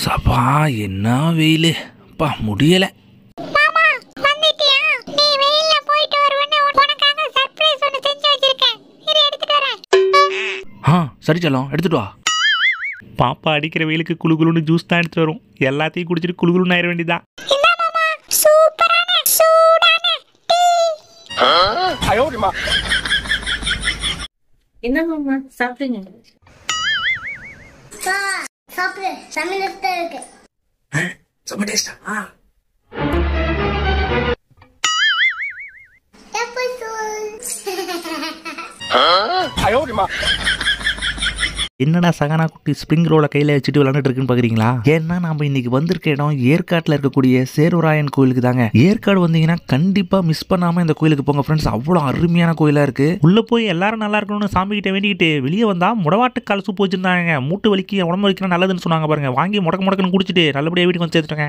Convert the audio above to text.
சபா என்ன வெயில் பா முடியல. சரி செல்லம் எடுத்துட்டு வா. பாப்பா அடிக்கிற வெயிலுக்கு குளு குளுன்னு ஜூஸ் தான் எடுத்து வரும். எல்லாத்தையும் குடிச்சிட்டு குளு குளுன்னு ஆயிட வேண்டியதான். என்ன மாமா சாப்பிடுங்க. சாப்பிடு சமையல் இருக்கு. ரொம்ப டேஸ்டா. என்னடா சகானா குட்டி ஸ்ப்ரிங் ரோலை கையில் வச்சுட்டு விளாண்டுட்டு இருக்குன்னு பார்க்குறீங்களா? ஏன்னா நம்ம இன்னைக்கு வந்திருக்க இடம் ஏற்காட்டில் இருக்கக்கூடிய சேர்வராயன் கோயிலுக்கு தாங்க. ஏற்காடு வந்தீங்கன்னா கண்டிப்பாக மிஸ் பண்ணாமல் இந்த கோயிலுக்கு போங்க ஃப்ரெண்ட்ஸ். அவ்வளோ அருமையான கோயிலாக இருக்குது. உள்ளே போய் எல்லாரும் நல்லா இருக்கணும்னு சாமி கிட்ட வேண்டிக்கிட்டு வெளியே வந்தால் முடவாட்டுக்கால் சூப்பு வச்சுருந்தாங்க. மூட்டு வலிக்கு உடம்பு வலிக்கலாம் நல்லதுன்னு சொன்னாங்க பாருங்க. வாங்கி முடக்க முடக்குன்னு குடிச்சிட்டு நல்லபடியாக வீட்டுக்கு வந்து சேர்த்துட்டேங்க.